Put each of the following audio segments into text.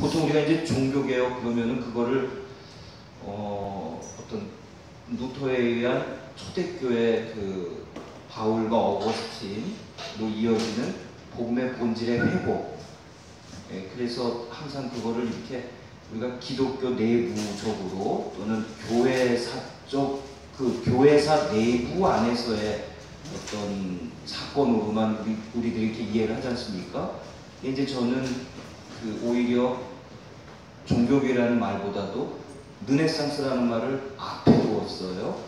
보통 우리가 이제 종교개혁 그러면은 그거를 어떤 루터에 의한 초대교회 그 바울과 어거스틴으로 이어지는 복음의 본질의 회복. 예, 그래서 항상 그거를 이렇게 우리가 기독교 내부적으로 또는 교회사적 그 교회사 내부 안에서의 어떤 사건으로만 우리들이 이렇게 이해를 하지 않습니까? 이제 저는 그 오히려 종교개라는 말보다도 르네상스라는 말을 앞에 두었어요.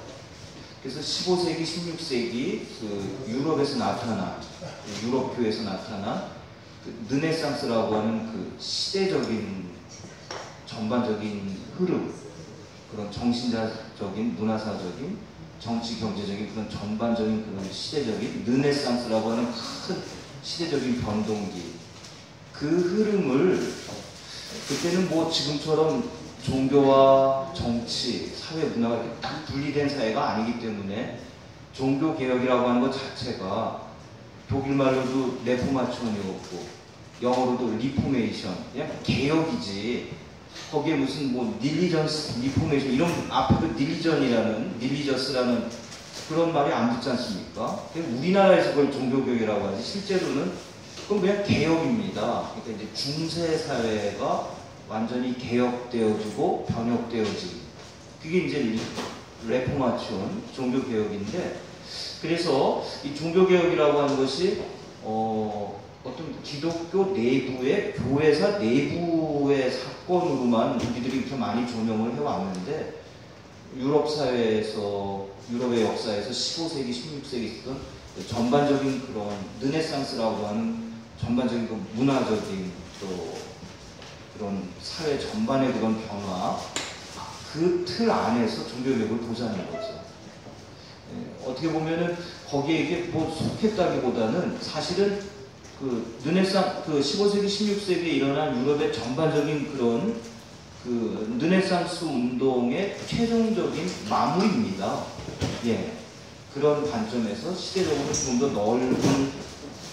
그래서 15세기, 16세기 그 유럽에서 나타난 유럽교에서 나타난 그 르네상스라고 하는 그 시대적인 전반적인 흐름, 그런 정신자적인, 문화사적인, 정치, 경제적인 그런 전반적인 그런 시대적인 르네상스라고 하는 큰 시대적인 변동기, 그 흐름을 그때는 뭐 지금처럼 종교와 정치, 사회, 문화가 이렇게 딱 분리된 사회가 아니기 때문에 종교개혁이라고 하는 것 자체가 독일말로도 레포마촌이었고 영어로도 리포메이션, 그냥 개혁이지 거기에 무슨 뭐 닐리전스, 리포메이션 이런 앞에도 닐리저스라는 그런 말이 안 붙지 않습니까? 우리나라에서 그걸 종교개혁이라고 하지 실제로는 그건 그냥 개혁입니다. 그러니까 이제 중세 사회가 완전히 개혁되어지고 변혁되어진 그게 이제 레포마촌 종교개혁인데, 그래서 이 종교개혁이라고 하는 것이 어떤 기독교 내부의 교회사 내부의 사건으로만 우리들이 이렇게 많이 조명을 해왔는데, 유럽 사회에서 유럽의 역사에서 15세기, 16세기 있었던 전반적인 그런 르네상스라고 하는 전반적인 그 문화적인 또 그런 사회 전반의 그런 변화, 그 틀 안에서 종교개혁을 보자는 거죠. 어떻게 보면은 거기에 이게 뭐 속했다기보다는 사실은 그 르네상스, 그 15세기, 16세기에 일어난 유럽의 전반적인 그런 그 르네상스 운동의 최종적인 마무리입니다. 예. 그런 관점에서 시대적으로 좀 더 넓은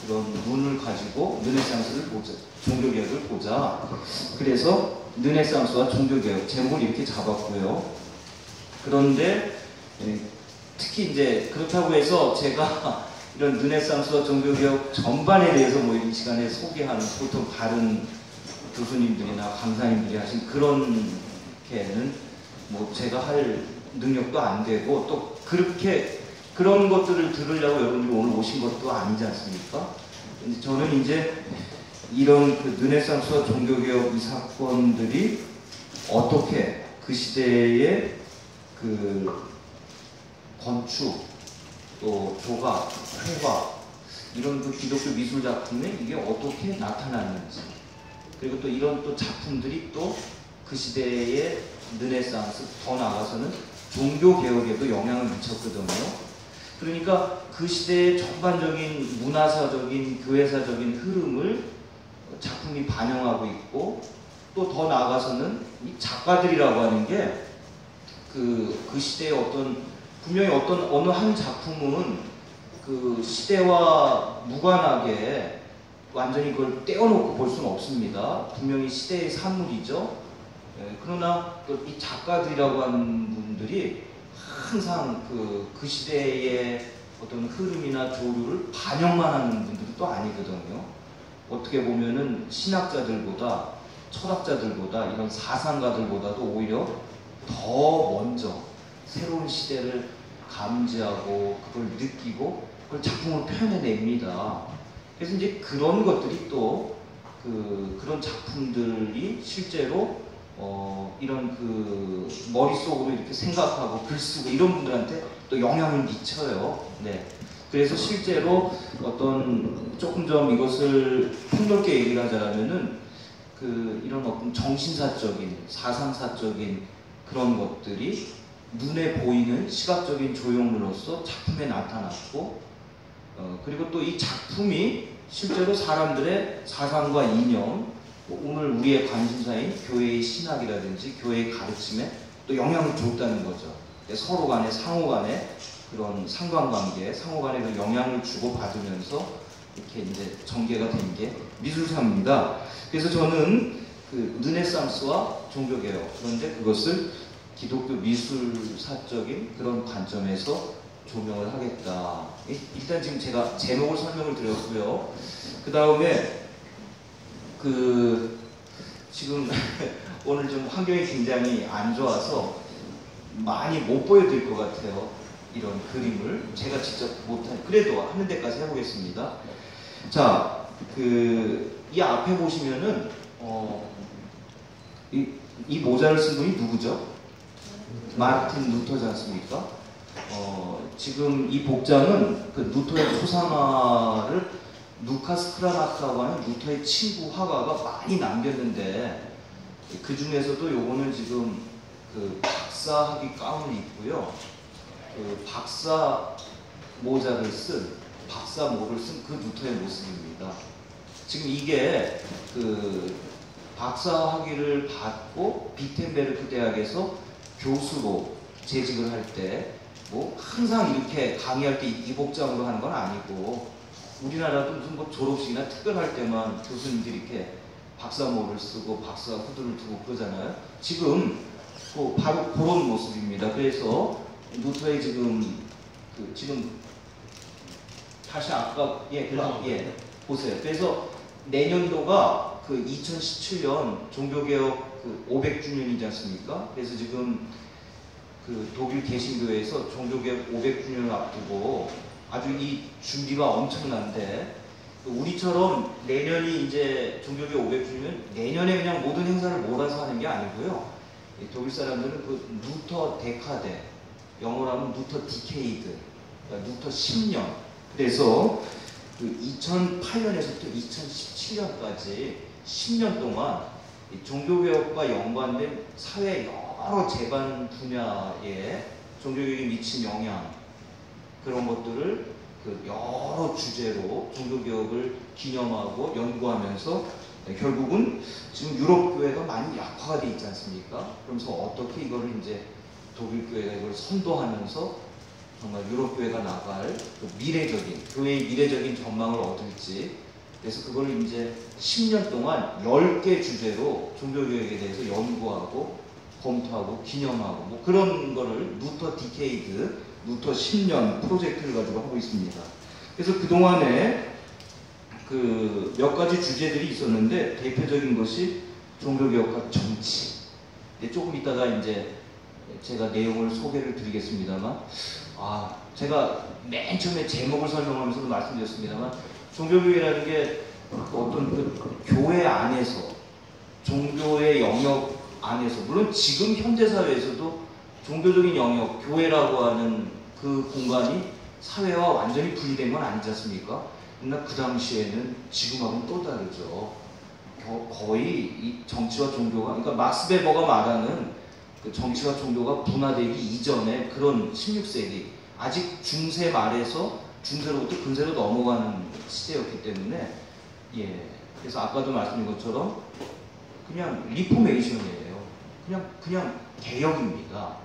그런 눈을 가지고 르네상스를 보자, 종교개혁을 보자. 그래서 르네상스와 종교개혁 제목을 이렇게 잡았고요. 그런데 특히 이제 그렇다고 해서 제가 이런 르네상스와 종교개혁 전반에 대해서 뭐 이 시간에 소개하는 보통 다른 교수님들이나 강사님들이 하신 그렇게는 뭐 제가 할 능력도 안 되고 또 그렇게 그런 것들을 들으려고 여러분들이 오늘 오신 것도 아니지 않습니까? 저는 이제 이런 그 르네상스와 종교개혁 이 사건들이 어떻게 그 시대의 그 건축, 또 조각, 회화 이런 그 기독교 미술 작품에 이게 어떻게 나타났는지, 그리고 또 이런 또 작품들이 또 그 시대의 르네상스, 더 나아가서는 종교개혁에도 영향을 미쳤거든요. 그러니까 그 시대의 전반적인 문화사적인, 교회사적인 흐름을 작품이 반영하고 있고, 또 더 나아가서는 이 작가들이라고 하는 게 그 시대의 어떤 분명히 어떤 어느 한 작품은 그 시대와 무관하게 완전히 그걸 떼어놓고 볼 수는 없습니다. 분명히 시대의 산물이죠. 그러나 또 이 작가들이라고 하는 분들이 항상 그 시대의 어떤 흐름이나 조류를 반영만 하는 분들이 또 아니거든요. 어떻게 보면은 신학자들보다, 철학자들보다, 이런 사상가들보다도 오히려 더 먼저 새로운 시대를 감지하고 그걸 느끼고 그걸 작품으로 표현해냅니다. 그래서 이제 그런 것들이 또 그런 작품들이 실제로 이런 그 머릿속으로 이렇게 생각하고 글 쓰고 이런 분들한테 또 영향을 미쳐요. 네. 그래서 실제로 어떤 조금 좀 이것을 폭넓게 얘기를 하자면은 이런 어떤 정신사적인, 사상사적인 그런 것들이 눈에 보이는 시각적인 조형물로서 작품에 나타났고, 그리고 또 이 작품이 실제로 사람들의 사상과 이념, 오늘 우리의 관심사인 교회의 신학이라든지 교회의 가르침에 또 영향을 줬다는 거죠. 서로 간에 상호 간에 그런 상관관계, 상호 간에 그 영향을 주고 받으면서 이렇게 이제 전개가 된 게 미술사입니다. 그래서 저는 그 르네상스와 종교개혁, 그런데 그것을 기독교 미술사적인 그런 관점에서 조명을 하겠다. 일단 지금 제가 제목을 설명을 드렸고요. 그 다음에 지금 오늘 좀 환경이 굉장히 안 좋아서 많이 못 보여드릴 것 같아요. 이런 그림을 제가 직접 못한, 그래도 하는 데까지 해보겠습니다. 자, 이 앞에 보시면은 이 모자를 쓴 분이 누구죠? 마르틴 루터지 않습니까? 지금 이 복장은 그 루터의 초상화를 루카스 크라나크라고 하는 루터의 친구 화가가 많이 남겼는데, 그 중에서도 요거는 지금 그 박사학위 가운을 입고요. 그 박사 모자를 쓴, 박사 목을 쓴 그 루터의 모습입니다. 지금 이게 그 박사 학위를 받고 비텐베르크 대학에서 교수로 재직을 할 때 뭐 항상 이렇게 강의할 때 이 복장으로 하는 건 아니고, 우리나라도 무슨 뭐 졸업식이나 특별할 때만 교수님들이 이렇게 박사모를 쓰고 박사 후드를 두고 그러잖아요. 지금 바로 그런 모습입니다. 그래서 루터의 지금 지금 다시 아까 보세요. 그래서 내년도가 2017년 종교개혁 500주년이지 않습니까? 그래서 지금 독일 개신교회에서 종교개혁 500주년을 앞두고 아주 이 준비가 엄청난데, 우리처럼 내년이 이제 종교개혁 500주년, 내년에 그냥 모든 행사를 몰아서 하는 게 아니고요. 독일 사람들은 루터 데카데, 영어로 하면 루터 디케이드, 그러니까 루터 10년. 그래서 2008년에서부터 2017년까지 10년 동안 종교개혁과 연관된 사회 여러 재반 분야에 종교개혁이 미친 영향, 그런 것들을 여러 주제로 종교개혁을 기념하고 연구하면서 결국은 지금 유럽 교회가 많이 약화가 돼 있지 않습니까? 그러면서 어떻게 이거를 이제 독일 교회가 이걸 선도하면서 정말 유럽 교회가 나갈 미래적인, 교회의 미래적인 전망을 얻을지, 그래서 그걸 이제 10년 동안 10개 주제로 종교개혁에 대해서 연구하고 검토하고 기념하고 뭐 그런 거를 루터 디케이드, 루터 10년 프로젝트를 가지고 하고 있습니다. 그래서 그동안에 몇 가지 주제들이 있었는데, 대표적인 것이 종교개혁과 정치. 조금 이따가 이제 제가 내용을 소개를 드리겠습니다만, 제가 맨 처음에 제목을 설명하면서도 말씀드렸습니다만, 종교개혁이라는 게 어떤 교회 안에서, 종교의 영역 안에서, 물론 지금 현대사회에서도 종교적인 영역, 교회라고 하는 그 공간이 사회와 완전히 분리된 건 아니지 않습니까? 그러나 그 당시에는 지금하고는 또 다르죠. 거의 이 정치와 종교가, 그러니까 막스 베버가 말하는 그 정치와 종교가 분화되기 이전에 그런 16세기, 아직 중세 말에서 중세로부터 근세로 넘어가는 시대였기 때문에, 그래서 아까도 말씀드린 것처럼 그냥 리포메이션이에요. 그냥 개혁입니다.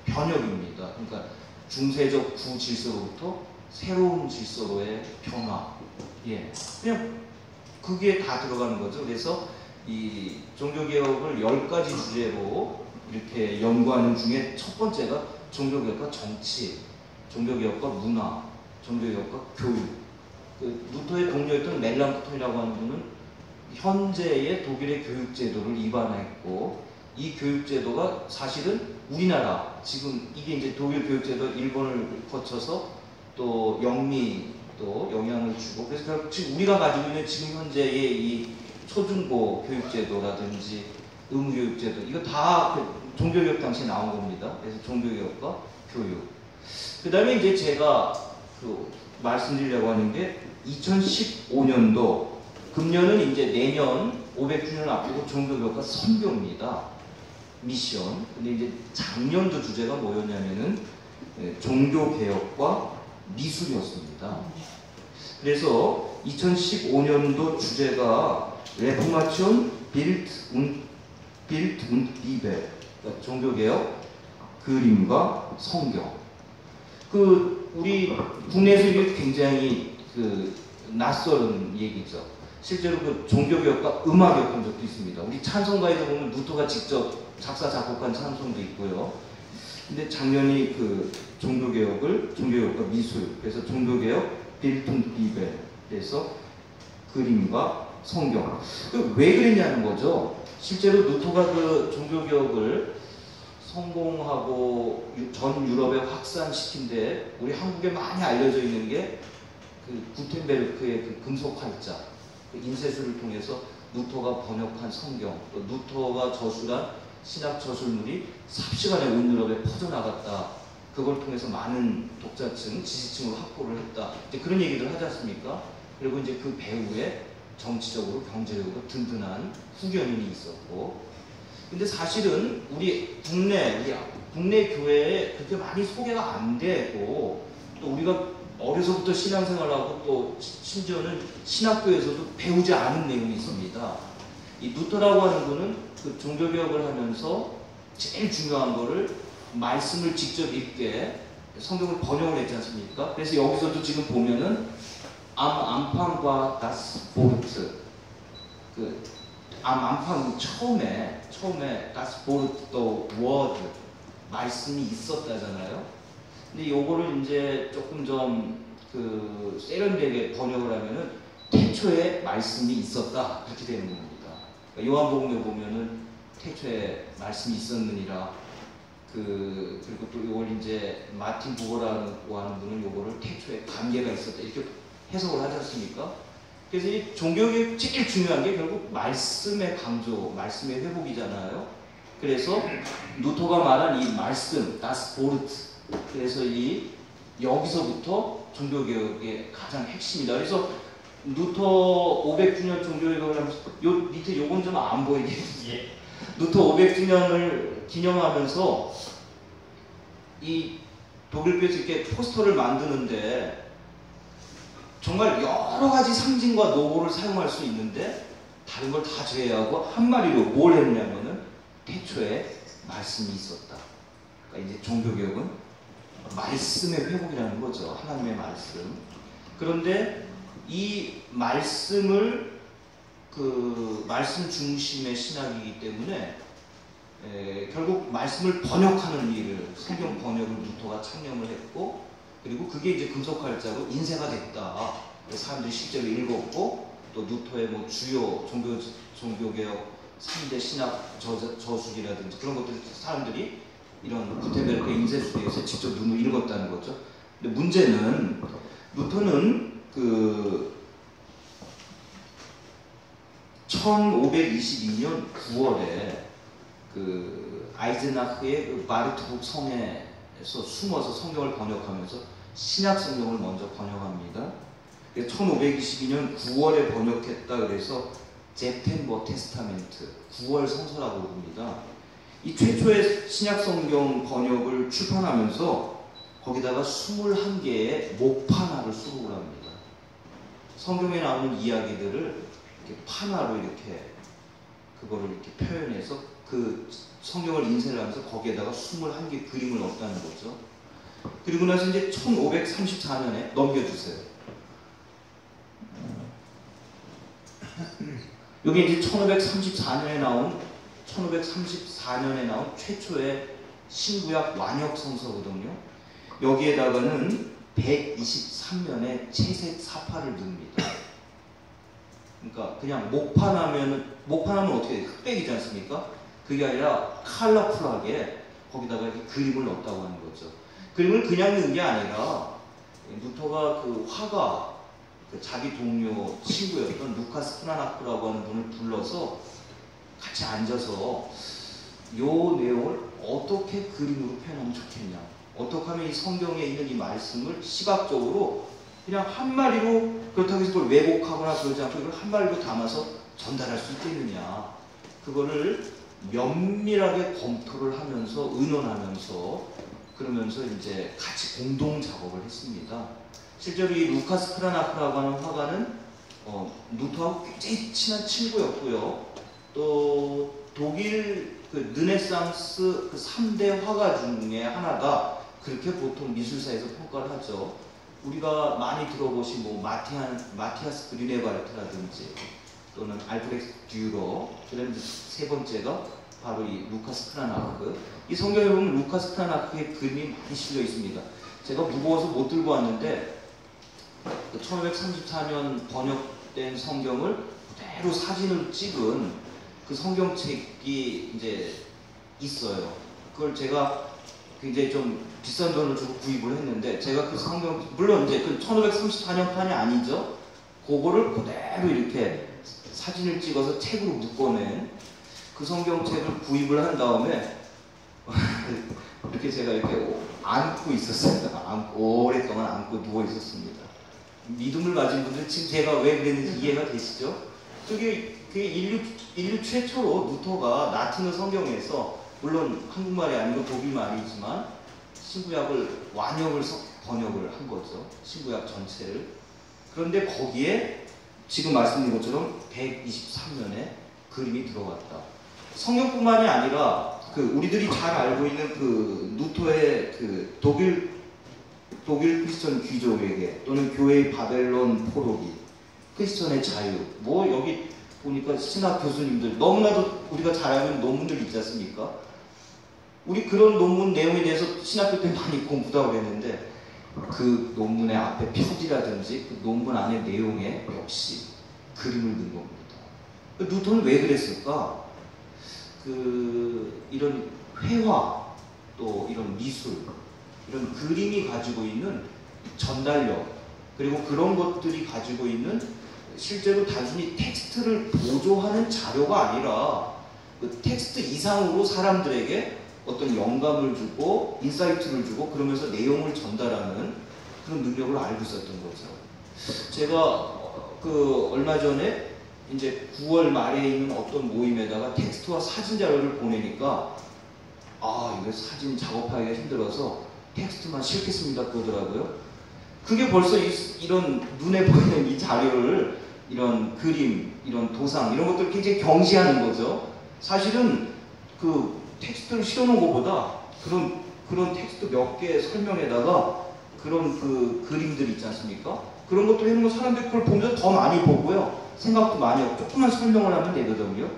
변혁입니다. 그러니까 중세적 구질서로부터 새로운 질서로의 변화. 그냥 그게 다 들어가는 거죠. 그래서 이 종교개혁을 10가지 주제로 이렇게 연구하는 중에 첫 번째가 종교개혁과 정치, 종교개혁과 문화, 종교개혁과 교육. 루터의 동료였던 멜랑크톤이라고 하는 분은 현재의 독일의 교육제도를 입안했고, 이 교육제도가 사실은 우리나라, 지금 이게 이제 독일 교육제도 일본을 거쳐서 또 영미 또 영향을 주고, 그래서 지금 우리가 가지고 있는 지금 현재의 이 초중고 교육제도라든지 의무교육제도, 이거 다 종교개혁 당시에 나온 겁니다. 그래서 종교개혁과 교육. 그 다음에 이제 제가 말씀드리려고 하는 게 2015년도, 금년은 이제 내년 500주년을 앞두고 종교개혁과 선교입니다. 미션. 근데 이제 작년도 주제가 뭐였냐면은 종교개혁과 미술이었습니다. 그래서 2015년도 주제가 레포마티온 빌트 und Liebe, 그러니까 종교개혁, 그림과 성경. 우리 국내에서 이게 굉장히 낯설은 얘기죠. 실제로 그 종교개혁과 음악을 본 적도 있습니다. 우리 찬송가에도 보면 루터가 직접 작사 작곡한 찬송도 있고요. 근데 작년이 그 종교개혁과 미술, 그래서 종교개혁 빌튼 비벨에서 그림과 성경. 왜 그랬냐는 거죠. 실제로 루터가 그 종교개혁을 성공하고 전 유럽에 확산시킨데 우리 한국에 많이 알려져 있는 게 그 구텐베르크의 그 금속 활자, 그 인쇄술을 통해서 루터가 번역한 성경, 또 루터가 저술한 신학 저술물이 삽시간에 온 유럽에 퍼져나갔다. 그걸 통해서 많은 독자층, 지지층으로 확보를 했다. 이제 그런 얘기들 하지 않습니까? 그리고 이제 그 배후에 정치적으로, 경제적으로 든든한 후견인이 있었고, 근데 사실은 우리 국내 교회에 그렇게 많이 소개가 안 되고, 또 우리가 어려서부터 신앙생활하고 또 심지어는 신학교에서도 배우지 않은 내용이 있습니다. 이 루터라고 하는 분은 그 종교개혁을 하면서 제일 중요한 거를 말씀을 직접 읽게 성경을 번역을 했지 않습니까? 그래서 여기서도 지금 보면은 am Anfang war das Wort, 그 am Anfang 처음에 das Wort, 또 word, 말씀이 있었다잖아요. 근데 요거를 이제 조금 좀 그 세련되게 번역을 하면은 태초에 말씀이 있었다, 그렇게 되는 겁니다. 그러니까 요한복음에 보면은 태초에 말씀이 있었느니라. 그리고 또 이걸 이제 마틴 부거라고 하는 분은 요거를 태초에 관계가 있었다, 이렇게 해석을 하지 않습니까? 그래서 이 종교개혁 제일 중요한 게 결국 말씀의 강조, 말씀의 회복이잖아요. 그래서 루터가 말한 이 말씀, das Wort, 그래서 여기서부터 종교개혁의 가장 핵심이다. 그래서 루터 500주년 종교개혁을 하면서 요 밑에 요건 좀 안 보이게. 예. 루터 500주년을 기념하면서 이 독일교에서 이렇게 포스터를 만드는데 정말 여러 가지 상징과 노고를 사용할 수 있는데 다른 걸 다 제외하고 한마디로 뭘 했냐면은 태초에 말씀이 있었다. 그러니까 이제 종교개혁은 말씀의 회복이라는 거죠. 하나님의 말씀. 그런데 이 말씀을 그 말씀 중심의 신학이기 때문에 결국 말씀을 번역하는 일을, 성경 번역을 루터가 창념을 했고, 그리고 그게 이제 금속활자로 인쇄가 됐다. 사람들이 실제로 읽었고, 또 루터의 뭐 주요 종교개혁 3대 신학 저술이라든지 그런 것들 사람들이 이런 구텐베르크 인쇄술에서 직접 눈으로 읽었다는 거죠. 근데 문제는 루터는 그 1522년 9월에 그 아이즈나흐의 그 마르트북 성에서 숨어서 성경을 번역하면서 신약 성경을 먼저 번역합니다. 1522년 9월에 번역했다 그래서 제템버 테스타멘트, 9월 성서라고 부릅니다. 이 최초의 신약 성경 번역을 출판하면서 거기다가 21개의 목판화를 수록을 합니다. 성경에 나오는 이야기들을 이렇게 판화로 이렇게 그거를 이렇게 표현해서 그 성경을 인쇄를 하면서 거기에다가 21개 그림을 넣었다는 거죠. 그리고 나서 이제 1534년에 넘겨주세요. 여기 이제 1534년에 나온 최초의 신구약 완역 성서거든요. 여기에다가는 123면의 채색 사파를 넣습니다. 그러니까 그냥 목판하면 어떻게 돼요? 흑백이지 않습니까? 그게 아니라 컬러풀하게 거기다가 이렇게 그림을 넣었다고 하는 거죠. 그림을 그냥 넣은 게 아니라 루터가 그 화가 그 자기 동료 친구였던 루카스 프라나크라고 하는 분을 불러서 같이 앉아서 요 내용을 어떻게 그림으로 표현하면 좋겠냐, 어떻게 하면 이 성경에 있는 이 말씀을 시각적으로 그냥 한마디로, 그렇다고 해서 그걸 왜곡하거나 그러지 않고 이걸 한마디로 담아서 전달할 수 있겠느냐, 그거를 면밀하게 검토를 하면서 의논하면서 그러면서 이제 같이 공동 작업을 했습니다. 실제로 이 루카스 프라나크라고 하는 화가는 루터하고 굉장히 친한 친구였고요. 또 독일 그 르네상스 그 3대 화가 중에 하나다, 그렇게 보통 미술사에서 평가를 하죠. 우리가 많이 들어보신 뭐 마티아스 그리네발트라든지 또는 알프렉스 듀러, 그다음에 세 번째가 바로 이 루카스 크라나크. 이 성경에 보면 루카스 크라나크의 그림이 많이 실려 있습니다. 제가 무거워서 못 들고 왔는데 1534년 번역된 성경을 그대로 사진을 찍은 그 성경책이 이제 있어요. 그걸 제가 굉장히 좀 비싼 돈을 주고 구입을 했는데, 제가 그 성경, 물론 이제 그 1534년판이 아니죠. 그거를 그대로 이렇게 사진을 찍어서 책으로 묶어낸 그 성경책을 구입을 한 다음에 이렇게 제가 이렇게 안고 있었어요. 오랫동안 안고 누워 있었습니다. 믿음을 가진 분들은 지금 제가 왜 그랬는지 이해가 되시죠? 그게 인류 최초로 루터가 라틴어 성경에서, 물론 한국말이 아니고 독일말이지만 신구약을 번역을 한 거죠. 신구약 전체를. 그런데 거기에 지금 말씀드린 것처럼 123년에 그림이 들어갔다. 성경뿐만이 아니라 우리들이 잘 알고 있는 루터의 독일 크리스천 귀족에게, 또는 교회의 바벨론 포로기, 크리스천의 자유, 뭐 여기 보니까 신학 교수님들 너무나도 우리가 잘 알고 있는 논문들 있지 않습니까? 우리 그런 논문 내용에 대해서 신학교 때 많이 공부도 하고 그랬는데, 그 논문의 앞에 표지라든지 그 논문 안의 내용에 역시 그림을 넣은 겁니다. 루터는 왜 그랬을까? 이런 회화, 또 이런 미술, 이런 그림이 가지고 있는 전달력, 그리고 그런 것들이 가지고 있는, 실제로 단순히 텍스트를 보조하는 자료가 아니라 그 텍스트 이상으로 사람들에게 어떤 영감을 주고 인사이트를 주고 그러면서 내용을 전달하는 그런 능력을 알고 있었던 거죠. 제가 얼마 전에 이제 9월 말에 있는 어떤 모임에다가 텍스트와 사진 자료를 보내니까, 이거 사진 작업하기가 힘들어서 텍스트만 싣겠습니다 그러더라고요. 그게 벌써 이런 눈에 보이는 이 자료를, 이런 그림, 이런 도상, 이런 것들을 굉장히 경시하는 거죠. 사실은 텍스트를 실어놓은 것보다 그런 텍스트 몇 개 설명에다가 그런 그림들 있지 않습니까? 그런 것들 해놓은 거 사람들이 그걸 보면서 더 많이 보고요. 생각도 많이 하고 조금만 설명을 하면 되거든요.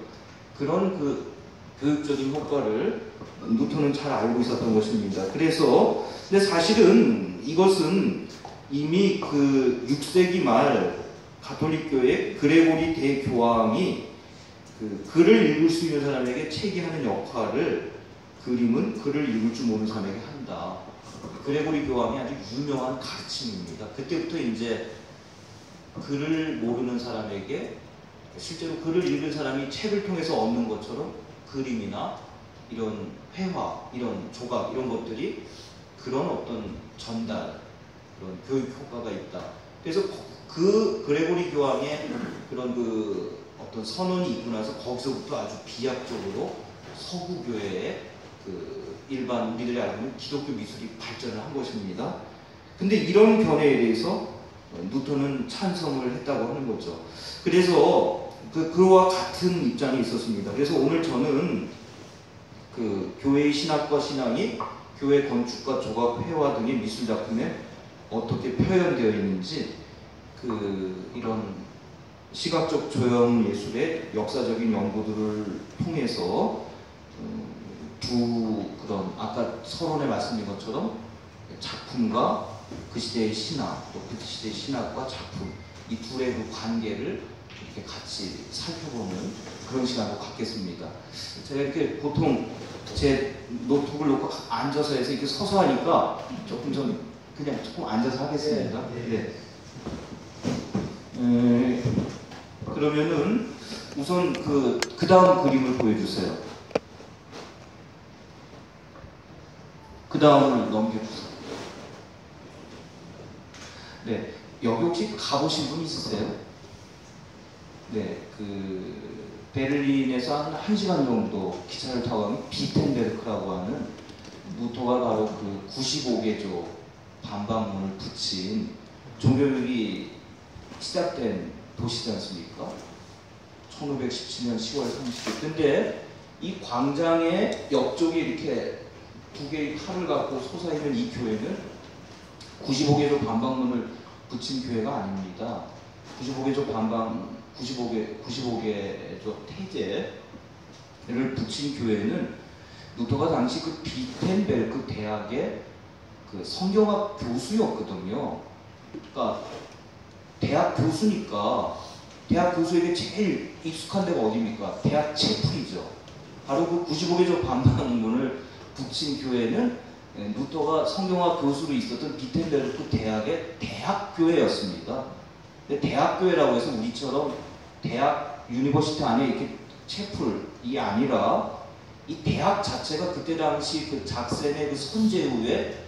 그런 교육적인 효과를 루터는 잘 알고 있었던 것입니다. 근데 사실은 이것은 이미 6세기 말 가톨릭교회 그레고리 대교황이 글을 읽을 수 있는 사람에게 책이 하는 역할을, 그림은 글을 읽을 줄 모르는 사람에게 한다. 그레고리 교황이 아주 유명한 가르침입니다. 그때부터 이제 글을 모르는 사람에게, 실제로 글을 읽은 사람이 책을 통해서 얻는 것처럼 그림이나 이런 회화, 이런 조각, 이런 것들이 그런 어떤 전달, 그런 교육 효과가 있다. 그래서 그레고리 교황의 그런 어떤 선언이 있고 나서 거기서부터 아주 비약적으로 서구교회의 일반 우리들이 알고 있는 기독교 미술이 발전을 한 것입니다. 근데 이런 견해에 대해서 루터는 찬성을 했다고 하는 거죠. 그래서 그와 같은 입장이 있었습니다. 그래서 오늘 저는 교회의 신학과 신앙이 교회 건축과 조각, 회화 등의 미술 작품에 어떻게 표현되어 있는지, 이런 시각적 조형 예술의 역사적인 연구들을 통해서 아까 서론에 말씀드린 것처럼 작품과 그 시대의 신학, 또 그 시대의 신학과 작품, 이 둘의 관계를 이렇게 같이 살펴보는 그런 시간을 갖겠습니다. 제가 이렇게 보통 제 노트북을 놓고 앉아서 해서 이렇게 서서 하니까 그냥 조금 앉아서 하겠습니다. 네. 그러면은 우선 그 다음 그림을 보여주세요. 그 다음을 넘겨주세요. 네, 여기 혹시 가보신 분 있으세요? 네, 베를린에서 한 1시간 정도 기차를 타고 가면 비텐베르크라고 하는, 루터가 바로 95개조 반박문을 붙인 종교교육이 시작된 도시지 않습니까? 1517년 10월 30일. 근데 이 광장의 옆쪽에 이렇게 두 개의 칼을 갖고 솟아있는 이 교회는 95개조 반박문을 붙인 교회가 아닙니다. 95개조 반박, 95개조 태제를 붙인 교회는 루터가 당시 그 비텐베르크 대학의 그 성경학 교수였거든요. 그러니까 대학 교수니까 대학 교수에게 제일 익숙한 데가 어디입니까? 대학 채플이죠. 바로 그 95개조 반박문을 붙인 교회는 루터가 성경학 교수로 있었던 비텐베르크 대학의 대학교회였습니다. 근데 대학교회라고 해서 우리처럼 대학 유니버시티 안에 이렇게 채플이 아니라 이 대학 자체가 그때 당시 그 작센의 그 선제후에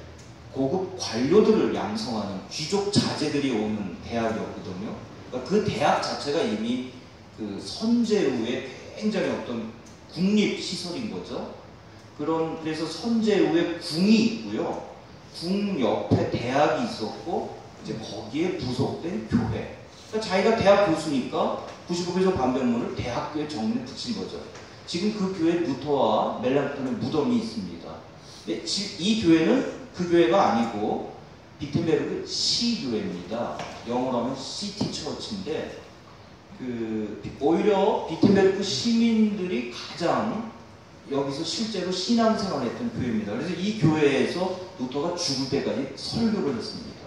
고급 관료들을 양성하는 귀족 자제들이 오는 대학이었거든요. 그러니까 그 대학 자체가 이미 그 선제후에 굉장히 어떤 국립시설인 거죠. 그래서 선제후에 궁이 있고요. 궁 옆에 대학이 있었고 이제 거기에 부속된 교회. 그러니까 자기가 대학 교수니까 95개조 반박문을 대학교에 정문에 붙인 거죠. 지금 그 교회 루터와 멜랑톤의 무덤이 있습니다. 근데 이 교회는 그 교회가 아니고 비텐베르크 시교회입니다. 영어로 하면 시티 처치인데 오히려 비텐베르크 시민들이 가장 여기서 실제로 신앙생활을 했던 교회입니다. 그래서 이 교회에서 루터가 죽을 때까지 설교를 했습니다.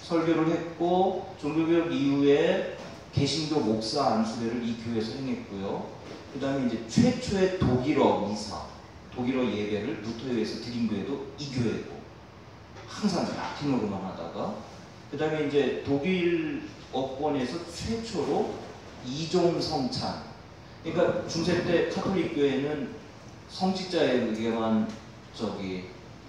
설교를 했고 종교개혁 이후에 개신교 목사 안수배를 이 교회에서 행했고요. 그 다음에 이제 최초의 독일어 미사, 독일어 예배를 루터에 의해서 드린 교회도 이 교회고 항상 라틴어로만 하다가 그 다음에 이제 독일어권에서 최초로 이종성찬, 그러니까 중세 때 카톨릭 교회는 성직자에게만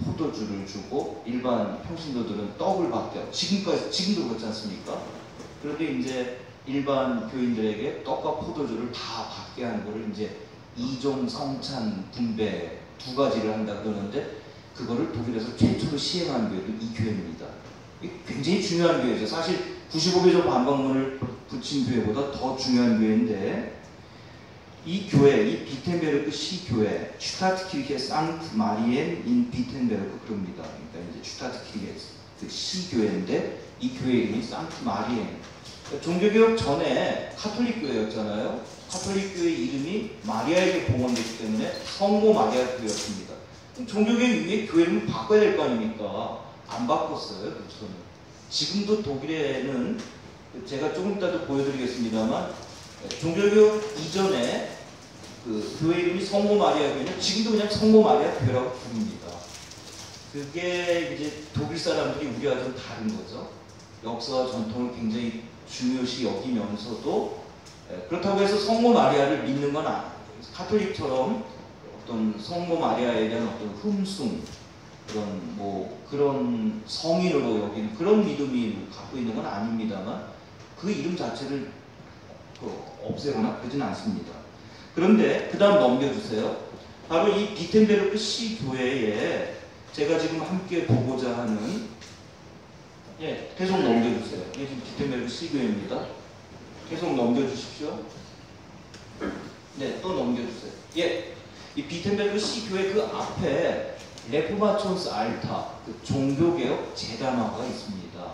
포도주를 주고 일반 평신도들은 떡을 받대요. 지금도 그렇지 않습니까? 그런데 이제 일반 교인들에게 떡과 포도주를 다 받게 하는 거를 이제 이종 성찬 분배 두 가지를 한다 그러는데 그거를 독일에서 최초로 시행한 교회도 이 교회입니다. 굉장히 중요한 교회죠. 사실 95개조 반박문을 붙인 교회보다 더 중요한 교회인데 이 교회, 이 비텐베르크 시교회, 슈타트키르케 상트 마리엔 인 비텐베르크 그럽니다. 그러니까 이제 슈타트키르케 그 시교회인데 이 교회 이름이 상트 마리엔. 그러니까 종교개혁 전에 카톨릭 교회였잖아요. 카톨릭 교회 이름이 마리아에게 봉헌됐기 때문에 성모 마리아 교회였습니다. 종교개혁 이후에 교회 이름을 바꿔야 될 거 아닙니까? 안 바꿨어요. 그렇죠. 지금도 독일에는 제가 조금 이따도 보여드리겠습니다만 종교개혁 이전에 그 교회 이름이 성모 마리아 교회는 지금도 그냥 성모 마리아 교회라고 부릅니다. 그게 이제 독일 사람들이 우리와 좀 다른 거죠. 역사와 전통을 굉장히 중요시 여기면서도 그렇다고 해서 성모 마리아를 믿는 건 아니에요. 카톨릭처럼 어떤 성모 마리아에 대한 어떤 흠숭 그런 성인으로 여기는 그런 믿음이 갖고 있는 건 아닙니다만 그 이름 자체를 없애거나 그러진 않습니다. 그런데 그 다음 넘겨주세요. 바로 이 비텐베르크 시교회에 제가 지금 함께 보고자 하는 계속 넘겨주세요. 이게 지금 비텐베르크 시교회입니다. 계속 넘겨주십시오. 네, 또 넘겨주세요. 이 비텐베르크 시교회 그 앞에 레포마촌스 알타, 그 종교개혁 재단화가 있습니다.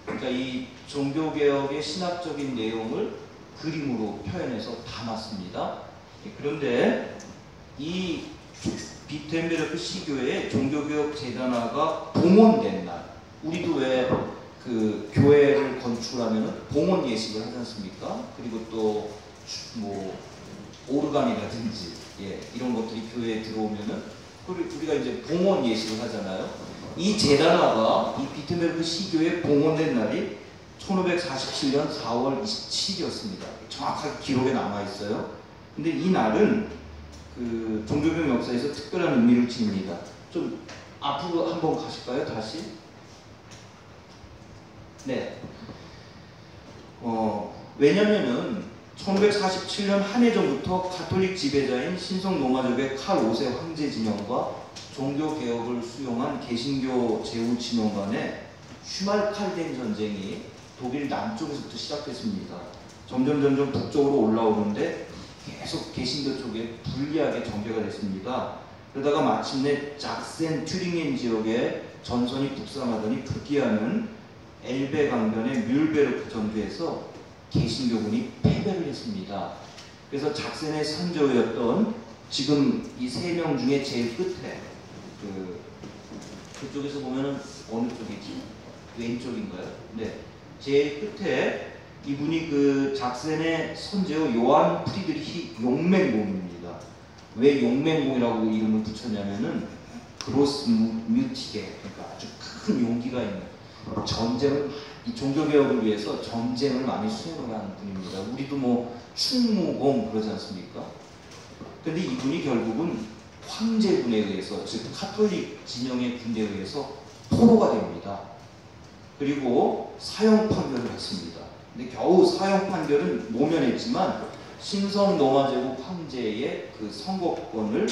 그러니까 이 종교개혁의 신학적인 내용을 그림으로 표현해서 담았습니다. 그런데 이 비텐베르크 시교회의 종교개혁 재단화가 봉헌된 날, 우리도 왜 그 교회를 건축하면 봉헌 예식을 하지 않습니까? 그리고 또 오르간이라든지 이런 것들이 교회에 들어오면은 우리가 이제 봉헌 예식을 하잖아요. 이 재단화가 이 비텐베르크 시교회에 봉헌된 날이 1547년 4월 27일이었습니다. 정확하게 기록에 남아있어요. 근데 이 날은 그 종교개혁 역사에서 특별한 의미를 지닙니다. 좀 앞으로 한번 가실까요? 다시? 네. 왜냐면은 1547년 한 해 전부터 가톨릭 지배자인 신성 로마족의 칼 5세 황제 진영과 종교개혁을 수용한 개신교 제후 진영 간의 슈말칼덴 전쟁이 독일 남쪽에서부터 시작됐습니다. 점점 북쪽으로 올라오는데 계속 개신교 쪽에 불리하게 전개가 됐습니다. 그러다가 마침내 작센 튜링겐 지역에 전선이 북상하더니 급기야는 엘베 강변의 뮬베르크 전투에서 개신교군이 패배를 했습니다. 그래서 작센의 선조였던 지금 이 세 명 중에 제일 끝에 그쪽에서 보면은 어느 쪽이지? 왼쪽인가요? 네, 제일 끝에 이분이 그 작센의 선제후 요한 프리드리히 용맹공입니다. 왜 용맹공이라고 이름을 붙였냐면은 그로스 뮤티게, 그러니까 아주 큰 용기가 있는 전쟁을, 이 종교개혁을 위해서 전쟁을 많이 수행을 하는 분입니다. 우리도 뭐 충무공 그러지 않습니까? 근데 이분이 결국은 황제군에 의해서, 즉 카톨릭 진영의 군대에 의해서 포로가 됩니다. 그리고 사형 판결을 했습니다. 근데 겨우 사형 판결은 모면했지만 신성 로마 제국 황제의 그 선거권을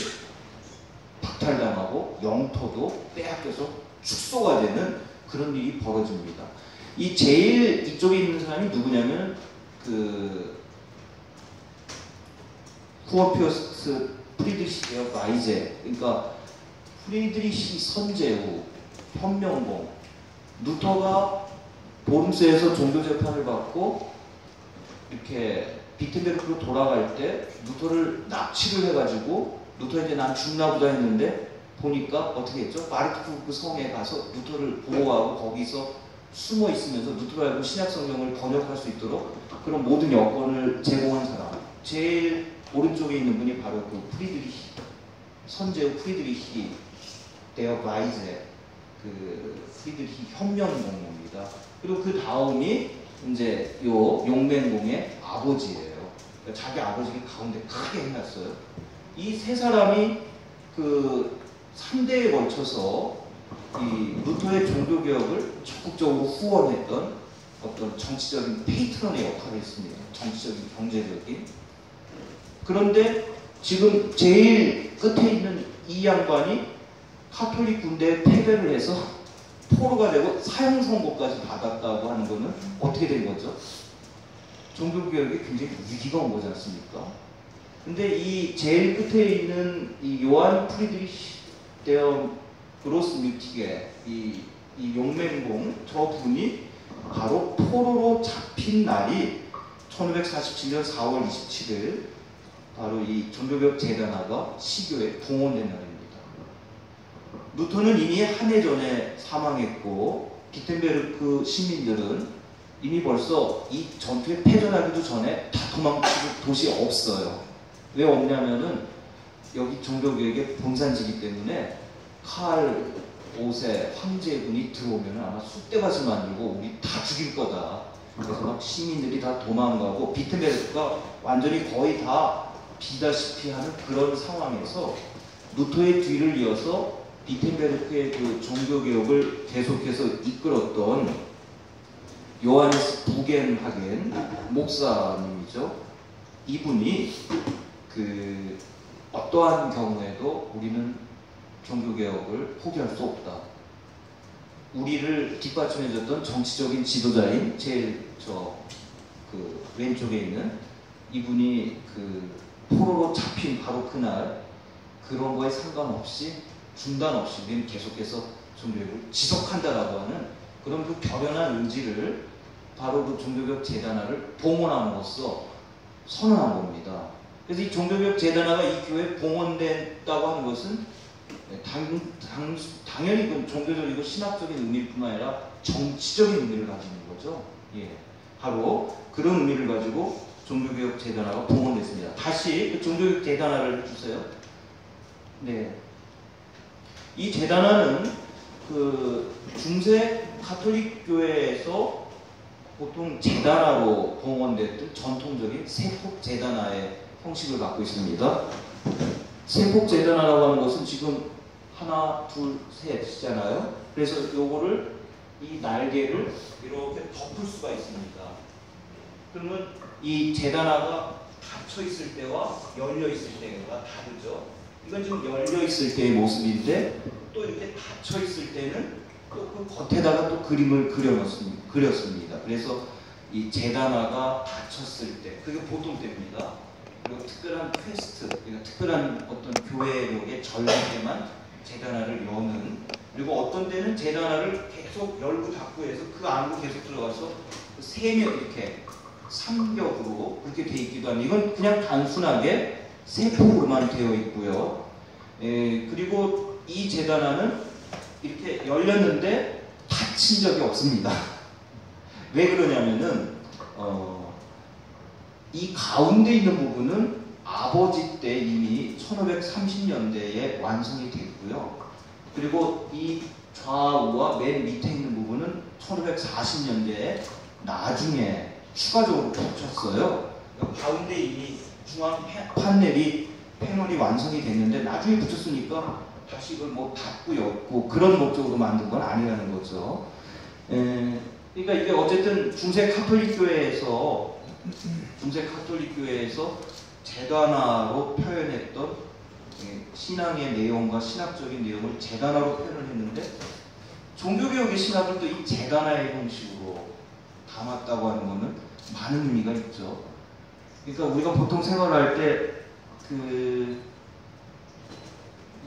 박탈당하고 영토도 빼앗겨서 축소가 되는 그런 일이 벌어집니다. 이 제일 이쪽에 있는 사람이 누구냐면 그 후어피어스트 프리드리히 바이제, 그러니까 프리드리히 선제후 현명공, 루터가 보름스에서 종교 재판을 받고 이렇게 비텐베르크로 돌아갈 때 루터를 납치를 해가지고 루터에게 난 죽나 보다 했는데 보니까 어떻게 했죠? 마르트부르크 성에 가서 루터를 보호하고 거기서 숨어 있으면서 루터가 알고 신약 성경을 번역할 수 있도록 그런 모든 여건을 제공한 사람, 제일 오른쪽에 있는 분이 바로 그 프리드리히 선제후 프리드리히 데어 바이제, 그 프리드리히 현명공입니다. 그리고 그 다음이 이제 요 용맹공의 아버지예요. 그러니까 자기 아버지가 가운데 크게 해놨어요. 이 세 사람이 그 3대에 걸쳐서 이 루터의 종교개혁을 적극적으로 후원했던 어떤 정치적인 페이트런의 역할을 했습니다. 정치적인, 경제적인. 그런데 지금 제일 끝에 있는 이 양반이 카톨릭 군대에 패배를 해서 포로가 되고 사형 선고까지 받았다고 하는 거는 어떻게 된 거죠? 종교개혁에 굉장히 위기가 온 거지 않습니까? 근데 이 제일 끝에 있는 이 요한 프리드리히 데어 그로스 뮤티게, 이 용맹공, 저 분이 바로 포로로 잡힌 날이 1547년 4월 27일 바로 이 종교개혁 재단화가 시교에 봉헌된 날입니다. 루터는 이미 한 해 전에 사망했고 비텐베르크 시민들은 이미 벌써 이 전투에 패전하기도 전에 다 도망칠 곳이 없어요. 왜 없냐면은 여기 종교개혁의 본산지기 때문에 칼 5세 황제군이 들어오면 아마 쑥대밭을 만들고 우리 다 죽일 거다. 그래서 막 시민들이 다 도망가고 비텐베르크가 완전히 거의 다 비다시피 하는 그런 상황에서 루터의 뒤를 이어서 비텐베르크의 그 종교개혁을 계속해서 이끌었던 요하네스 부겐하겐 목사님이죠. 이분이 그 어떠한 경우에도 우리는 종교개혁을 포기할 수 없다. 우리를 뒷받침해줬던 정치적인 지도자인 제일 그 왼쪽에 있는 이분이 그 포로로 잡힌 바로 그날 그런 거에 상관없이 중단 없이 우리는 계속해서 종교개혁을 지속한다라고 하는 그런 그 결연한 의지를 바로 그 종교개혁 재단화를 봉헌함으로써 선언한 겁니다. 그래서 이 종교개혁 재단화가 이 교회에 봉헌됐다고 하는 것은 당연히 그 종교적이고 신학적인 의미뿐만 아니라 정치적인 의미를 가지는 거죠. 예, 바로 그런 의미를 가지고 종교개혁 재단화가 봉헌됐습니다. 다시 그 종교개혁 재단화를 주세요. 네, 이 재단화는 그 중세 가톨릭 교회에서 보통 재단화로 봉헌됐던 전통적인 세폭 재단화의 형식을 갖고 있습니다. 세폭 재단화라고 하는 것은 지금 하나, 둘, 셋이잖아요. 그래서 요거를 이 날개를 이렇게 덮을 수가 있습니다. 그러면 이 재단화가 닫혀 있을 때와 열려 있을 때가 다르죠. 이건 지금 열려 있을 때의 모습인데 또 이렇게 닫혀 있을 때는 또 그 겉에다가 또 그림을 그렸습니다. 그래서 이 재단화가 닫혔을 때, 그게 보통 때입니다. 그리고 특별한 퀘스트, 그러니까 특별한 어떤 교회력의 절기 때만 제단화를 여는, 그리고 어떤 때는 제단화를 계속 열고 닫고 해서 그 안으로 계속 들어가서 세면 이렇게 삼격으로 그렇게 돼 있기도 합니다. 이건 그냥 단순하게 세포로만 되어 있고요. 그리고 이 제단화는 이렇게 열렸는데 닫힌 적이 없습니다. 왜 그러냐면은 이 가운데 있는 부분은 아버지 때 이미 1530년대에 완성이 됐고요. 그리고 이 좌우와 맨 밑에 있는 부분은 1540년대에 나중에 추가적으로 붙였어요. 그러니까 가운데 이미 중앙 패널이 완성이 됐는데 나중에 붙였으니까 다시 이걸 뭐 닫고 엮고 그런 목적으로 만든 건 아니라는 거죠. 그러니까 이게 어쨌든 중세 카톨릭 교회에서 제단화로 표현했던 신앙의 내용과 신학적인 내용을 제단화로 표현을 했는데, 종교개혁의 신학을 또 이 제단화의 형식으로 담았다고 하는 것은 많은 의미가 있죠. 그러니까 우리가 보통 생활할 때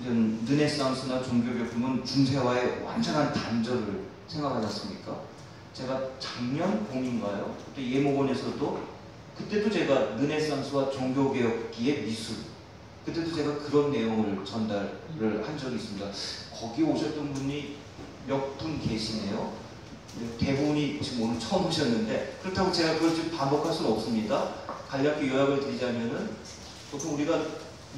이런 르네상스나 종교개혁 보면 중세와의 완전한 단절을 생각하지 않습니까? 제가 작년 봄인가요? 그때 예목원에서도 그때도 제가 르네상스와 종교개혁기의 미술, 그때도 제가 그런 내용을 전달을 한 적이 있습니다. 거기 오셨던 분이 몇 분 계시네요. 대부분이 지금 오늘 처음 오셨는데, 그렇다고 제가 그걸 지금 반복할 수는 없습니다. 간략히 요약을 드리자면은, 보통 우리가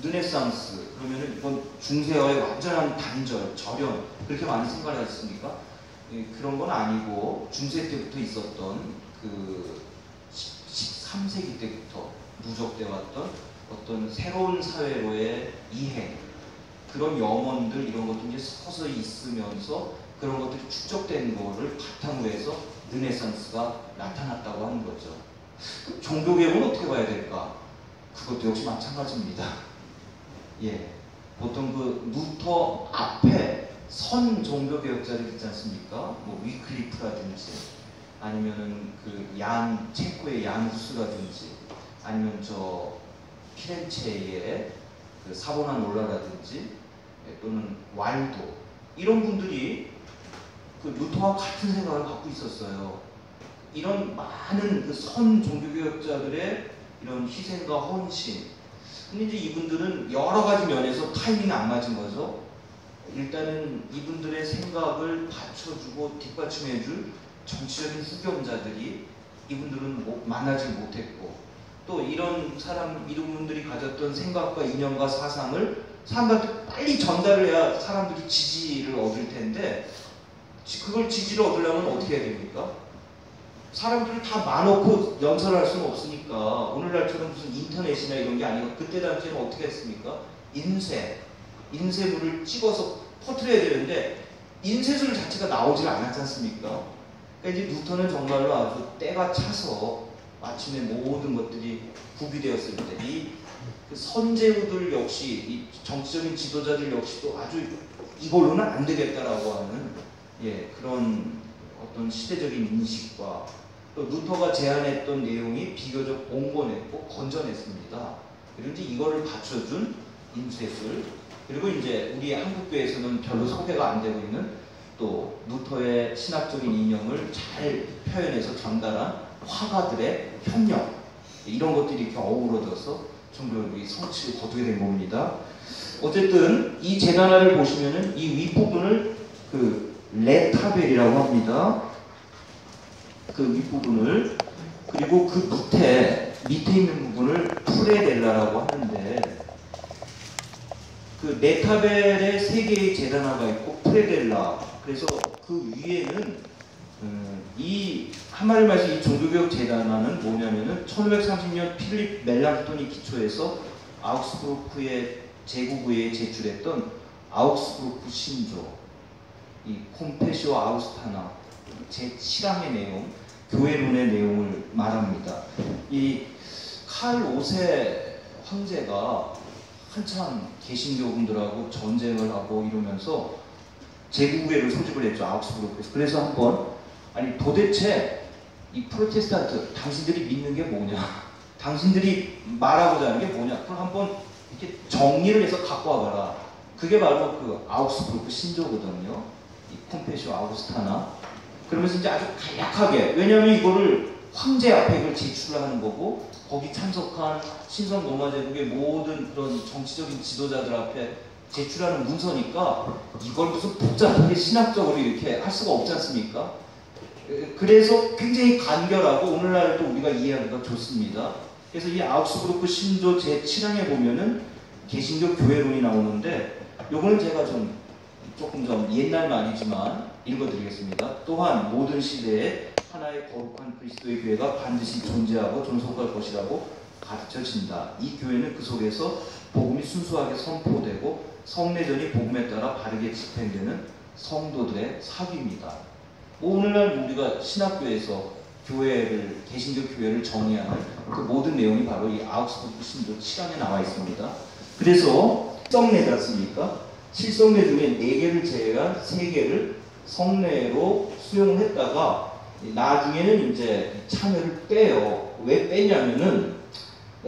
르네상스 그러면은 이건 중세와의 완전한 단절, 절연, 그렇게 많이 생각을 하셨습니까? 그런 건 아니고 중세 때부터 있었던 그 13세기 때부터 누적돼 왔던 어떤 새로운 사회로의 이행, 그런 염원들, 이런 것들이 이제 서서히 있으면서 그런 것들이 축적된 거를 바탕으로 해서 르네상스가 나타났다고 하는 거죠. 종교개혁은 어떻게 봐야 될까? 그것도 역시 마찬가지입니다. 예, 보통 그 루터 앞에 선 종교개혁자들 있지 않습니까? 뭐 위클리프라든지, 아니면은 그 체코의 얀 후스라든지, 아니면 저 피렌체의 그 사보나놀라라든지, 또는 왈도, 이런 분들이 그 루터와 같은 생각을 갖고 있었어요. 이런 많은 그 선 종교개혁자들의 이런 희생과 헌신. 근데 이제 이분들은 여러 가지 면에서 타이밍이 안 맞은 거죠. 일단은 이분들의 생각을 받쳐주고 뒷받침해줄 정치적인 후견자들이 이분들은 만나지 못했고, 또 이런 분들이 가졌던 생각과 이념과 사상을 사람들한테 빨리 전달을 해야 사람들이 지지를 얻을 텐데, 그걸 지지를 얻으려면 어떻게 해야 됩니까? 사람들을 다 많고 연설할 수는 없으니까, 오늘날처럼 무슨 인터넷이나 이런 게 아니고, 그때 당시에는 어떻게 했습니까? 인쇄물을 찍어서 퍼뜨려야 되는데 인쇄술 자체가 나오질 않았지 않습니까? 그러니까 이제 루터는 정말로 아주 때가 차서 마침내 모든 것들이 구비되었을 때 그 선제우들 역시, 이 정치적인 지도자들 역시도 아주 이걸로는 안 되겠다라고 하는 그런 어떤 시대적인 인식과, 또 루터가 제안했던 내용이 비교적 온건했고 건전했습니다. 그리고 이제 이거를 받쳐준 인쇄술, 그리고 이제 우리 한국교회에서는 별로 소개가 안 되고 있는 또 루터의 신학적인 이념을 잘 표현해서 전달한 화가들의 협력, 이런 것들이 이렇게 어우러져서 종교개혁이 성취를 거두게 된 겁니다. 어쨌든 이 제단화를 보시면은 이 윗부분을 그 레타벨이라고 합니다. 그 윗부분을, 그리고 그 밑에 있는 부분을 프레델라라고 하는데, 그 레타벨에 3개의 제단화가 있고 프레델라, 그래서 그 위에는 이 한마디로 말해서 이 종교개혁 제단화는 뭐냐면은 1530년 필립 멜랑톤이 기초해서 아우크스부르크의 제국의회에 제출했던 아우크스부르크 신조, 이 콤페시오 아우스타나, 제 실황의 내용, 교회론의 내용을 말합니다. 이 칼 5세 황제가 한참 개신교분들하고 전쟁을 하고 이러면서 제국의회를 소집을 했죠, 아우크스부르크에서. 그래서 한번, 아니 도대체 이 프로테스탄트, 당신들이 믿는 게 뭐냐? 당신들이 말하고자 하는 게 뭐냐? 그걸 한번 이렇게 정리를 해서 갖고 와봐라. 그게 바로 그 아우그스부르크 신조거든요. 이 콤페시오 아우구스타나. 그러면서 이제 아주 간략하게, 왜냐하면 이거를 황제 앞에 이걸 제출을 하는 거고, 거기 참석한 신성 로마 제국의 모든 그런 정치적인 지도자들 앞에 제출하는 문서니까 이걸 무슨 복잡하게 신학적으로 이렇게 할 수가 없지 않습니까? 그래서 굉장히 간결하고 오늘날도 우리가 이해하기가 좋습니다. 그래서 이 아우그스부르크 신조 제7항에 보면은 개신교 교회론이 나오는데, 요거는 제가 조금 좀 옛날 말이지만 읽어드리겠습니다. 또한 모든 시대에 하나의 거룩한 그리스도의 교회가 반드시 존재하고 존속할 것이라고 가르쳐진다. 이 교회는 그 속에서 복음이 순수하게 선포되고 성례전이 복음에 따라 바르게 집행되는 성도들의 사귀입니다. 오늘날 우리가 신학교에서 교회를, 개신교 교회를 정의하는 그 모든 내용이 바로 이 아우그스부르크 신조 7항에 나와 있습니다. 그래서 성례지 않습니까? 7성례 중에 4개를 제외한 3개를 성례로 수용을 했다가 나중에는 이제 참여를 빼요. 왜 빼냐면은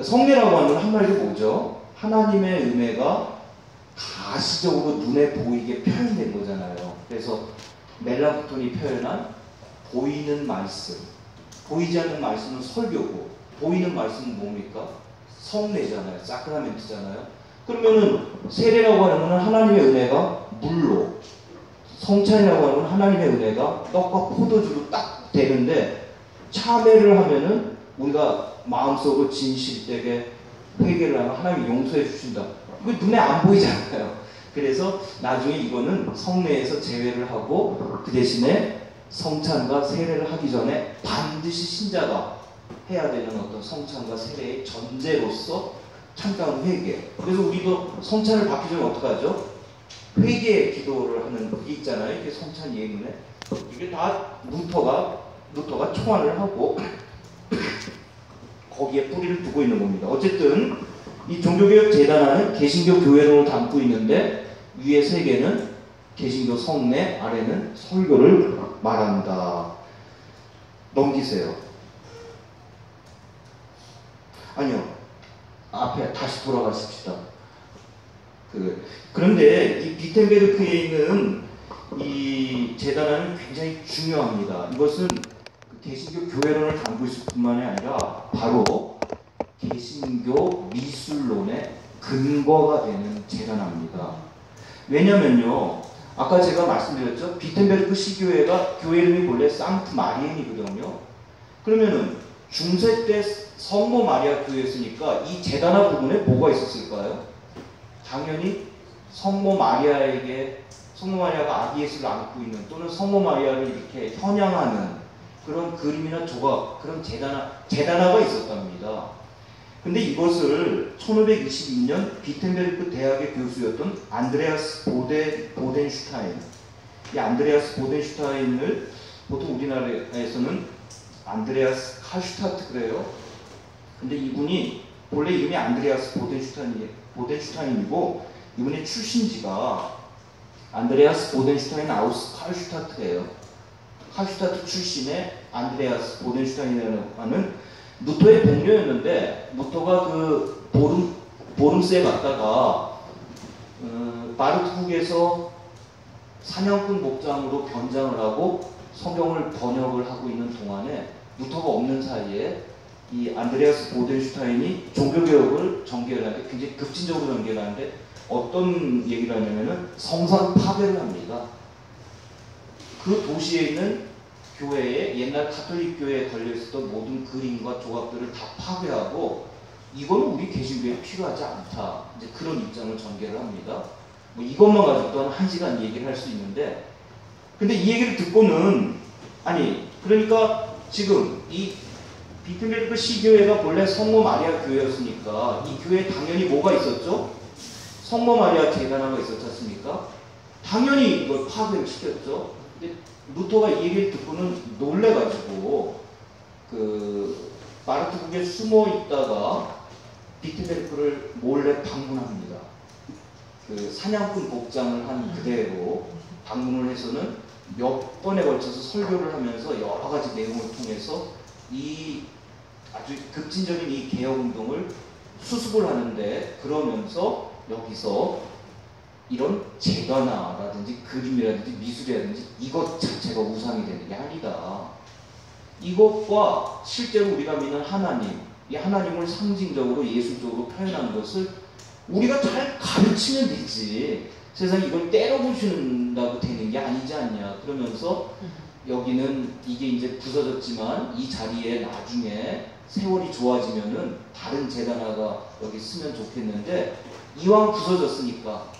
성례라고 하는 건 한마디로 뭐죠? 하나님의 은혜가 가시적으로 눈에 보이게 표현된 거잖아요. 그래서 멜랑크톤이 표현한 보이는 말씀, 보이지 않는 말씀은 설교고, 보이는 말씀은 뭡니까? 성례잖아요. 사크라멘트잖아요. 그러면은 세례라고 하는 것은 하나님의 은혜가 물로, 성찬이라고 하는 건 하나님의 은혜가 떡과 포도주로 딱 되는데, 참회를 하면은 우리가 마음속으로 진실되게 회개를 하면 하나님이 용서해 주신다. 이거 눈에 안 보이잖아요. 그래서 나중에 이거는 성례에서 제외를 하고 그 대신에 성찬과 세례를 하기 전에 반드시 신자가 해야 되는 어떤 성찬과 세례의 전제로서 참다운 회개. 그래서 우리도 성찬을 받기 전에 어떡하죠? 회개 기도를 하는 그게 있잖아요. 이게 성찬 예문에. 이게 다 루터가 초안을 하고 거기에 뿌리를 두고 있는 겁니다. 어쨌든 이 종교개혁 재단안은 개신교 교회론을 담고 있는데, 위에 3개는 개신교 성례, 아래는 설교를 말한다. 넘기세요. 아니요. 앞에 다시 돌아가십시다. 그런데 이 비텐베르크에 있는 이 재단안은 굉장히 중요합니다. 이것은 개신교 교회론을 담고 있을 뿐만이 아니라 바로 개신교 미술론의 근거가 되는 재단안입니다. 왜냐면요, 아까 제가 말씀드렸죠. 비텐베르크 시교회가 교회 이름이 본래 상트 마리엔이거든요. 그러면은 중세 때 성모 마리아 교회였으니까 이 재단화 부분에 뭐가 있었을까요? 당연히 성모 마리아가 아기 예수를 안고 있는, 또는 성모 마리아를 이렇게 현양하는 그런 그림이나 조각, 그런 재단화가 있었답니다. 근데 이것을 1522년 비텐베르크 대학의 교수였던 안드레아스 보덴슈타인, 이 안드레아스 보덴슈타인을 보통 우리나라에서는 안드레아스 칼슈타트 그래요. 근데 이분이 본래 이름이 안드레아스 보덴슈타인이고, 이분의 출신지가 안드레아스 보덴슈타인 아우스 칼슈타트예요. 칼슈타트 출신의 안드레아스 보덴슈타인이라는 루터의 동료였는데, 루터가 그 보름스에 갔다가 바르트국에서 사냥꾼 목장으로 변장을 하고 성경을 번역을 하고 있는 동안에, 루터가 없는 사이에 이 안드레아스 보덴슈타인이 종교개혁을 전개하는데, 굉장히 급진적으로 전개하는데 어떤 얘기를 하냐면은 성상 파괴를 합니다. 그 도시에 있는 교회에, 옛날 가톨릭 교회에 걸려있었던 모든 그림과 조각들을 다 파괴하고, 이거는 우리 개신교에 필요하지 않다. 이제 그런 입장을 전개를 합니다. 뭐 이것만 가지고도 한 1시간 얘기를 할 수 있는데, 근데 이 얘기를 듣고는, 그러니까 지금 이 비텐베르크 시교회가 본래 성모 마리아 교회였으니까 이 교회에 당연히 뭐가 있었죠? 성모 마리아 재단화가 있었지 않습니까? 당연히 이걸 파괴를 시켰죠. 근데 루터가 이 얘기를 듣고는 놀래가지고 바르트국에 숨어 있다가 비텐베르크를 몰래 방문합니다. 사냥꾼 복장을 한 그대로 방문을 해서는 몇 번에 걸쳐서 설교를 하면서 여러 가지 내용을 통해서 이 아주 급진적인 이 개혁운동을 수습을 하는데, 그러면서 여기서 이런 제가나라든지 그림이라든지 미술이라든지 이것 자체가 우상이 되는 게 아니다. 이것과 실제로 우리가 믿는 하나님, 이 하나님을 상징적으로 예술적으로 표현한 것을 우리가 잘 가르치면 되지, 세상에 이걸 때려부수는다고 되는 게 아니지 않냐. 그러면서 여기는 이게 이제 부서졌지만 이 자리에 나중에 세월이 좋아지면은 다른 제단화가 여기 쓰면 좋겠는데, 이왕 부서졌으니까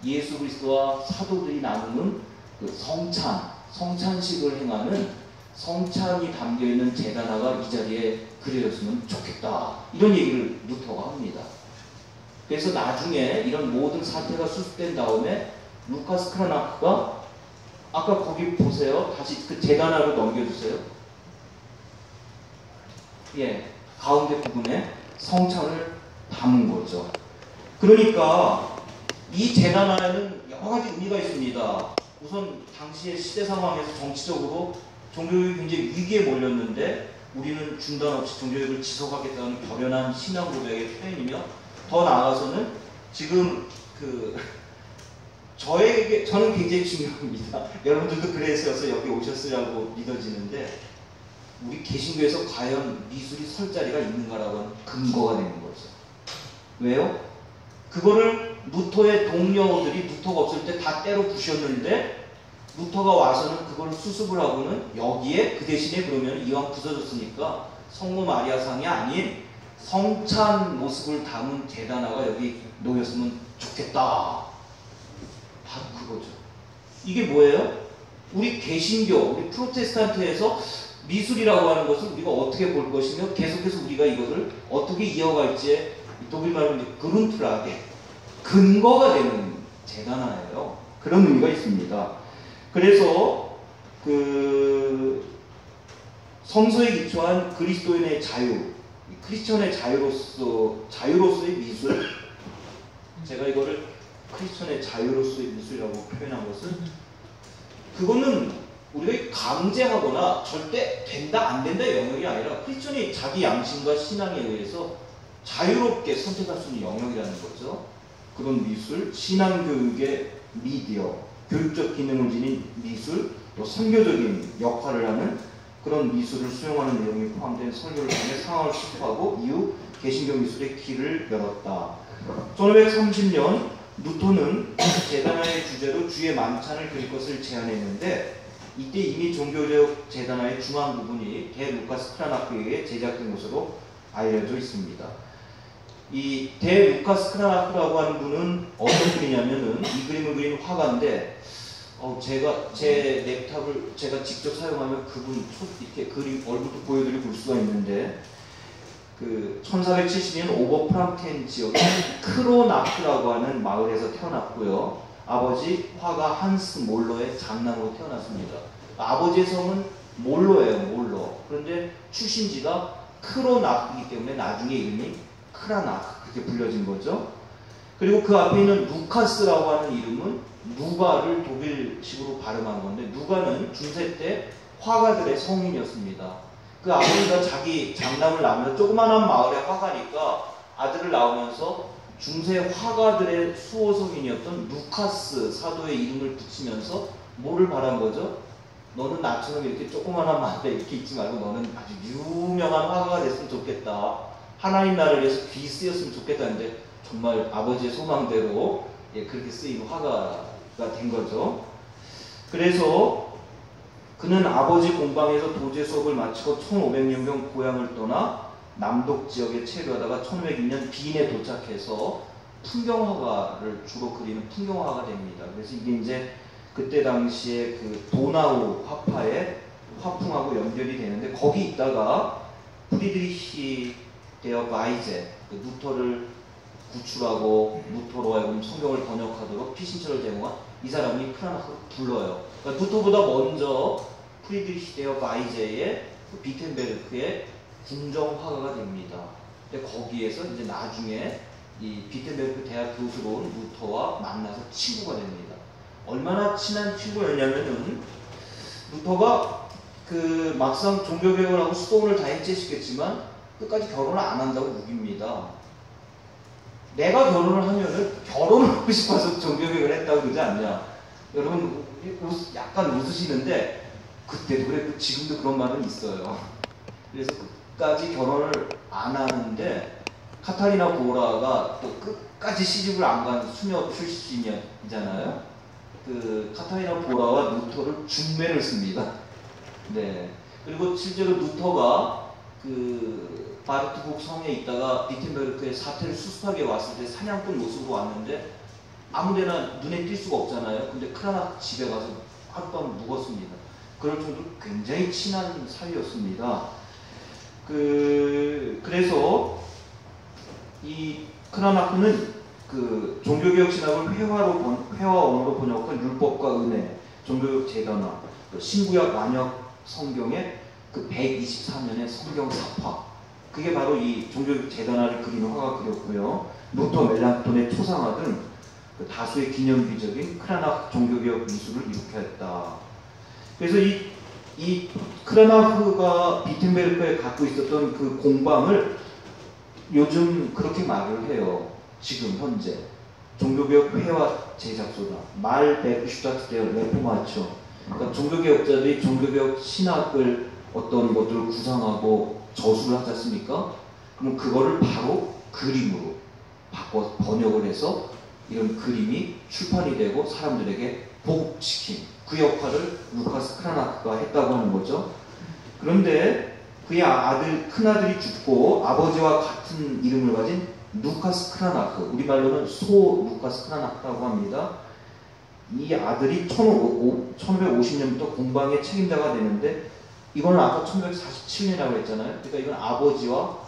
예수 그리스도와 사도들이 나누는 그 성찬식을 행하는 성찬이 담겨있는 제단화가 이 자리에 그려졌으면 좋겠다, 이런 얘기를 루터가 합니다. 그래서 나중에 이런 모든 사태가 수습된 다음에 루카스 크라나크가, 아까 거기 보세요. 다시 그 제단화로 넘겨주세요. 예, 가운데 부분에 성찬을 담은 거죠. 그러니까 이 제단화에는 여러 가지 의미가 있습니다. 우선 당시의 시대 상황에서 정치적으로 종교개혁이 굉장히 위기에 몰렸는데, 우리는 중단 없이 종교개혁을 지속하겠다는 결연한 신앙 고백의 표현이며, 더 나아가서는 지금 저는 굉장히 중요합니다. 여러분들도 그래서 여기 오셨으라고 믿어지는데, 우리 개신교에서 과연 미술이 설 자리가 있는가라고 하는 근거가 되는 거죠. 왜요? 그거를 루터의 동료들이 루터가 없을 때 다 때려 부셨는데, 루터가 와서는 그걸 수습을 하고는 여기에 그 대신에 그러면 이왕 부서졌으니까 성모 마리아상이 아닌 성찬 모습을 담은 제단화가 여기 놓였으면 좋겠다. 바로 그거죠. 이게 뭐예요? 우리 개신교, 우리 프로테스탄트에서 미술이라고 하는 것을 우리가 어떻게 볼 것이며, 계속해서 우리가 이것을 어떻게 이어갈지에 독일말로 그룬트라게 근거가 되는 제단화예요. 그런 의미가 있습니다. 그래서 성서에 기초한 그리스도인의 자유, 크리스천의 자유로서의 미술, 제가 이거를 크리스천의 자유로서의 미술이라고 표현한 것은, 그거는 우리가 강제하거나 절대 된다 안 된다 영역이 아니라 크리스천이 자기 양심과 신앙에 의해서 자유롭게 선택할 수 있는 영역이라는 거죠. 그런 미술, 신앙교육의 미디어, 교육적 기능을 지닌 미술, 또 선교적인 역할을 하는 그런 미술을 수용하는 내용이 포함된 설교를 통해 상황을 수습하고 이후 개신교 미술의 길을 열었다. 1530년 루터는 제단화의 주제로 주의 만찬을 그릴 것을 제안했는데, 이때 이미 종교적 제단화의 중앙 부분이 대 루카스 크라나크에 의해 제작된 것으로 알려져 있습니다. 이 대 루카스 크라나크라고 하는 분은 어떤 분이냐면은, 이 그림을 그린 화가인데, 제 랩탑을 제가 직접 사용하면 그분 이렇게 그림 얼굴도 보여드리고 볼 수가 있는데, 1470년 오버프랑텐 지역의 크로나크라고 하는 마을에서 태어났고요. 아버지 화가 한스 몰러의 장남으로 태어났습니다. 아버지의 성은 몰러예요, 몰러. 그런데 출신지가 크로나크이기 때문에 나중에 이름이 크라나크, 그렇게 불려진 거죠. 그리고 그 앞에 있는 루카스라고 하는 이름은 누가를 독일식으로 발음한 건데, 누가는 중세 때 화가들의 성인이었습니다. 그 아버지가 자기 장남을 낳으면서, 조그만한 마을의 화가니까 아들을 낳으면서 중세 화가들의 수호성인이었던 루카스 사도의 이름을 붙이면서 뭐를 바란 거죠? 너는 나처럼 이렇게 조그만한 마을에 이렇게 있지 말고 너는 아주 유명한 화가가 됐으면 좋겠다. 하나님 나라를 위해서 귀 쓰였으면 좋겠다는데, 정말 아버지의 소망대로 그렇게 쓰인 화가가 된 거죠. 그래서 그는 아버지 공방에서 도제 수업을 마치고 1500년경 고향을 떠나 남독 지역에 체류하다가 1502년 비인에 도착해서 풍경화가를 주로 그리는 풍경화가 됩니다. 그래서 이게 이제 그때 당시에 그 도나우 화파의 화풍하고 연결이 되는데, 거기 있다가 프리드리히 데어 바이제, 루터를 구출하고 루터로 하여금 성경을 번역하도록 피신처를 제공한 이 사람이 크라나크를 불러요. 그러니까 루터보다 먼저 프리드리히 데어 바이제의 비텐베르크의 궁정화가가 됩니다. 근데 거기에서 이제 나중에 이 비텐베르크 대학 교수로 온 루터와 만나서 친구가 됩니다. 얼마나 친한 친구였냐면은, 루터가 그 막상 종교개혁을 하고 수도원을 다 해체시켰지만 끝까지 결혼을 안 한다고 우깁니다. 내가 결혼을 하면은 결혼을 하고 싶어서 종교개혁을 했다고 그러지 않냐. 여러분 약간 웃으시는데 그때도 그랬고 지금도 그런 말은 있어요. 그래서 끝까지 결혼을 안 하는데 카타리나 보라가 또 끝까지 시집을 안 간 수녀 출신이잖아요. 그 카타리나 보라와 루터를 중매를 씁니다. 네. 그리고 실제로 루터가 그 바르트북 성에 있다가 비텐베르크에 사태를 수습하게 왔을 때 사냥꾼 모습으로 왔는데 아무데나 눈에 띌 수가 없잖아요. 근데 크라낙 집에 가서 하룻밤 묵었습니다. 그럴 정도로 굉장히 친한 사이였습니다. 그래서 이 크라나크는 그 종교개혁 신학을 회화 언어로 번역한 율법과 은혜, 종교개혁 재단화, 신구약 완역 성경의 그 124년의 성경 사파, 그게 바로 이 종교개혁 재단화를 그리는 화가 그렸고요. 루터, 멜랑톤의 초상화 등 그 다수의 기념비적인 크라나크 종교개혁 미술을 일으켰다. 그래서 이 크라나크가 비텐베르크에 갖고 있었던 그 공방을 요즘 그렇게 말을 해요. 지금 현재 종교개혁 회화 제작소다. 말 베크슈타트데어 레포마초. 그러니까 종교개혁자들이 종교개혁 신학을 어떤 것들을 구상하고 저술을 하지 않습니까? 그럼 그거를 바로 그림으로 바꿔 번역을 해서 이런 그림이 출판이 되고 사람들에게 보급시킨 그 역할을 루카스 크라나크가 했다고 하는 거죠. 그런데 그의 큰아들이 죽고 아버지와 같은 이름을 가진 루카스 크라나크, 우리말로는 소 루카스 크라나크라고 합니다. 이 아들이 1550년부터 공방의 책임자가 되는데 이거는 아까 1947년이라고 했잖아요. 그러니까 이건 아버지와